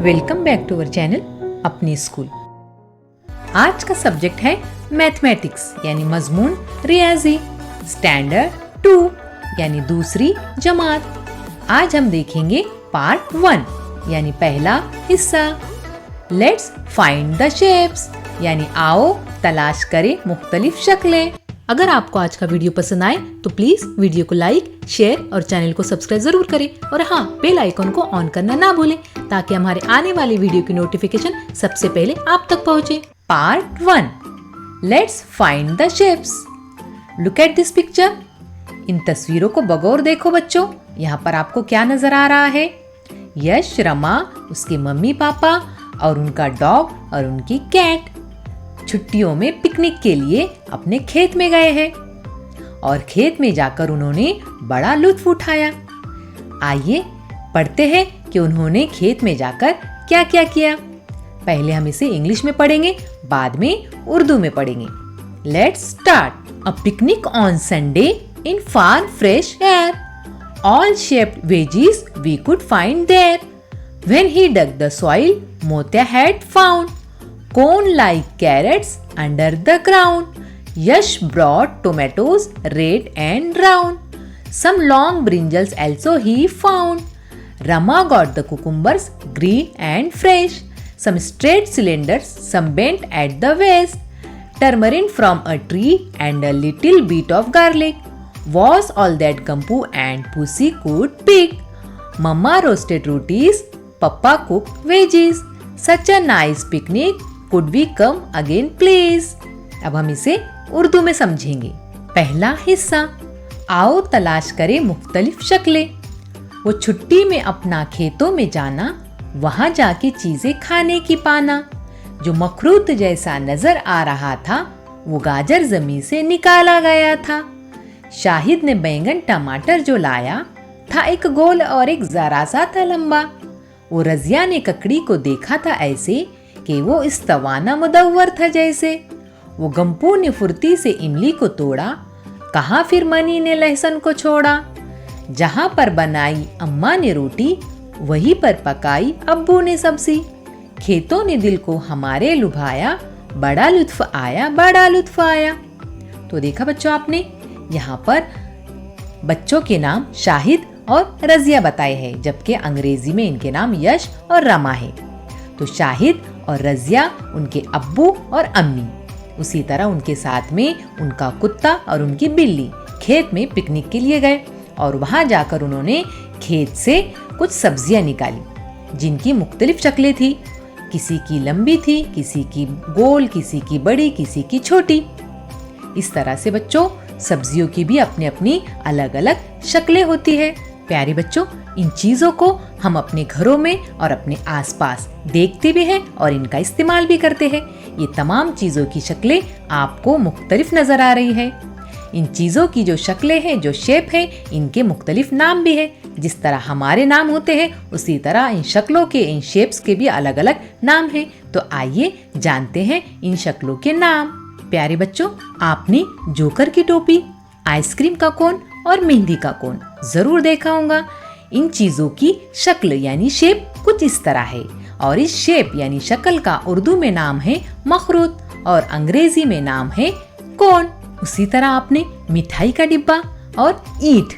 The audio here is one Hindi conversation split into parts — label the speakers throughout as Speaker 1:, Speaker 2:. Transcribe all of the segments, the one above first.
Speaker 1: Welcome back to our channel अपनी स्कूल। आज का सब्जेक्ट है मैथमेटिक्स यानी मजमून रियाजी स्टैंडर्ड 2 यानी दूसरी जमात। आज हम देखेंगे पार्ट 1 यानी पहला हिस्सा। लेट्स फाइंड द शेप्स यानी आओ तलाश करें मुख्तलिफ शक्लें। अगर आपको आज का वीडियो पसंद आए तो प्लीज वीडियो को लाइक, शेयर और चैनल को सब्सक्राइब जरूर करें और हाँ, बेल आइकन को ऑन करना ना भूलें ताकि हमारे आने वाली वीडियो की नोटिफिकेशन सबसे पहले आप तक पहुंचे। Part 1 let's find the shapes. Look at this picture. इन तस्वीरों को बगौर देखो बच्चों। यहाँ पर आपको क्या नजर आ रहा है? यश, रमा, उसके मम्मी पापा और उनका डॉग और उनकी कैट छुट्टियों में पिकनिक के लिए अपने खेत में गए हैं और खेत में जाकर उन्होंने बड़ा लुत्फ उठाया। आइए पढ़ते हैं कि उन्होंने खेत में जाकर क्या क्या किया। पहले हम इसे इंग्लिश में पढ़ेंगे, बाद में उर्दू में पढ़ेंगे। Let's start. A picnic on Sunday in far fresh air, all shaped veggies we could find there. When he dug the soil, Motya had found cone-like carrots under the ground. Yash brought tomatoes red and round. Some long brinjals also he found. Rama got the cucumbers green and fresh. Some straight cylinders, some bent at the waist. Turmeric from a tree and a little bit of garlic was all that Gampu and Pussy could pick. Mama roasted rotis, Papa cooked veggies. Such a nice picnic. Could we come again please? अब हम इसे उर्दू में समझेंगे। पहला हिस्सा, आओ तलाश करें मुख्तलिफ शक्लें। वो छुट्टी में अपना खेतों में जाना, वहां जाके चीजें खाने की पाना। जो मखरूत जैसा नजर आ रहा था वो गाजर जमीन से निकाला गया था। शाहिद ने बैंगन टमाटर जो लाया था एक गोल और एक जरा सा था लंबा। वो रजिया ने ककड़ी को देखा था ऐसे कि वो इस्तवाना मुदव्वर था जैसे। वो गंपू ने फुर्ती से इमली को तोड़ा, कहा फिर मनी ने लहसुन को छोड़ा। जहां पर बनाई अम्मा ने रोटी, वहीं पर पकाई अब्बू ने सब्जी। खेतों ने दिल को हमारे लुभाया, बड़ा लुत्फ आया, बड़ा लुत्फ आया। तो देखा बच्चों आपने, यहाँ पर बच्चों के नाम शाहिद और रजिया बताए हैं, जबकि अंग्रेजी में इनके नाम यश और रमा है। तो शाहिद और रजिया उनके अब्बू और अम्मी, उसी तरह उनके साथ में उनका कुत्ता और उनकी बिल्ली खेत में पिकनिक के लिए गए और वहां जाकर उन्होंने खेत से कुछ सब्जियां निकाली जिनकी मुख्तलिफ शक्लें थी। किसी की लंबी थी, किसी की गोल, किसी की बड़ी, किसी की छोटी। इस तरह से बच्चों सब्जियों की भी अपनी अपनी अलग अलग शक्लें होती है। प्यारे बच्चों, इन चीजों को हम अपने घरों में और अपने आसपास देखते भी हैं और इनका इस्तेमाल भी करते हैं। ये तमाम चीजों की शक्लें आपको मुख्तलिफ नजर आ रही है। इन चीजों की जो शक्लें हैं, जो शेप है, इनके मुख्तलिफ नाम भी है। जिस तरह हमारे नाम होते हैं उसी तरह इन शक्लों के, इन शेप्स के भी अलग अलग नाम हैं। तो आइए जानते हैं इन शक्लों के नाम। प्यारे बच्चों, आपने जोकर की टोपी, आइसक्रीम का कोन और मेहंदी का कोन जरूर देखा होगा। इन चीजों की शक्ल यानी शेप कुछ इस तरह है और इस शेप यानी शक्ल का उर्दू में नाम है मखरूत और अंग्रेजी में नाम है कोन। उसी तरह आपने मिठाई का डिब्बा और ईंट,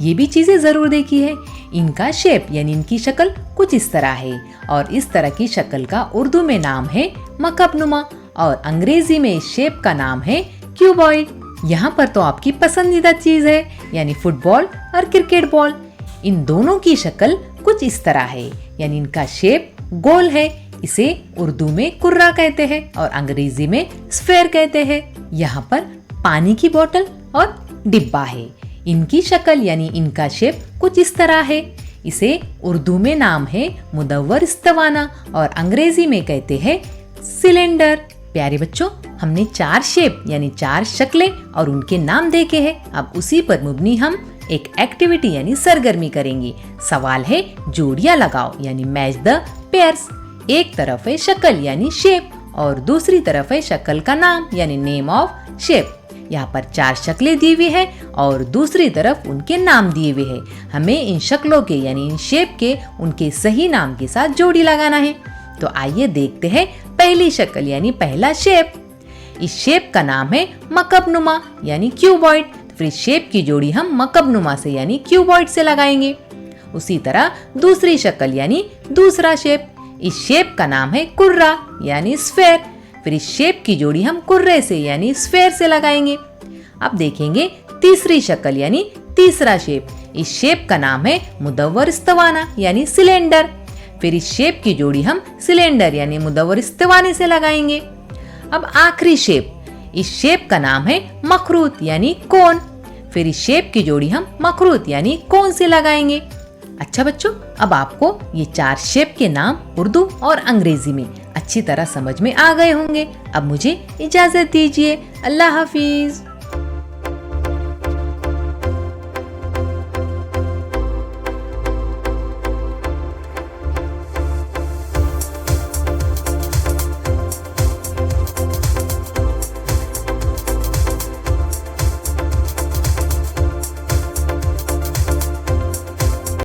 Speaker 1: ये भी चीजें जरूर देखी है। इनका शेप यानी इनकी शक्ल कुछ इस तरह है और इस तरह की शक्ल का उर्दू में नाम है मकबनुमा और अंग्रेजी में इस शेप का नाम है क्यूबॉइड। यहाँ पर तो आपकी पसंदीदा चीज है यानी फुटबॉल और क्रिकेट बॉल। इन दोनों की शक्ल कुछ इस तरह है यानी इनका शेप गोल है। इसे उर्दू में कुर्रा कहते हैं और अंग्रेजी में स्फेयर कहते हैं। यहाँ पर पानी की बोतल और डिब्बा है। इनकी शक्ल यानी इनका शेप कुछ इस तरह है। इसे उर्दू में नाम है मुदव्वर इस्तवाना और अंग्रेजी में कहते हैं सिलेंडर। प्यारे बच्चों, हमने 4 शेप यानी 4 शक्लें और उनके नाम देखे हैं। अब उसी पर मुबनी हम एक एक्टिविटी यानी सरगर्मी करेंगे। सवाल है जोड़ियां लगाओ यानी मैच द पेयर्स। एक तरफ है शक्ल यानी शेप और दूसरी तरफ है शक्ल का नाम यानी नेम ऑफ शेप। यहाँ पर 4 शक्लें दी हुई है और दूसरी तरफ उनके नाम दिए हुए हैं। हमें इन शक्लों के यानी इन शेप के उनके सही नाम के साथ जोड़ी लगाना है। तो आइए देखते हैं पहली शक्ल यानी पहला शेप। इस शेप का नाम है मकबनुमा यानी क्यूबॉइड। तो फिर इस शेप की जोड़ी हम मकबनुमा से यानी क्यूबॉइड से लगाएंगे। उसी तरह दूसरी शक्ल यानी दूसरा शेप। इस शेप का नाम है कुर्रा यानी स्फेयर। फिर इस शेप की जोड़ी हम कुर्रे से यानी स्फेयर से लगाएंगे। अब देखेंगे तीसरी शक्ल यानी तीसरा शेप। इस शेप का नाम है मुदव्वर इस्तवाना यानी सिलेंडर। फिर इस शेप की जोड़ी हम सिलेंडर यानी मुदव्वर इस्तवाने से लगाएंगे। अब आखिरी शेप, इस शेप का नाम है मखरूत यानी कोन। फिर इस शेप की जोड़ी हम मखरूत यानी कोन से लगाएंगे। अच्छा बच्चों, अब आपको ये 4 शेप के नाम उर्दू और अंग्रेजी में अच्छी तरह समझ में आ गए होंगे। अब मुझे इजाजत दीजिए। अल्लाह हाफिज।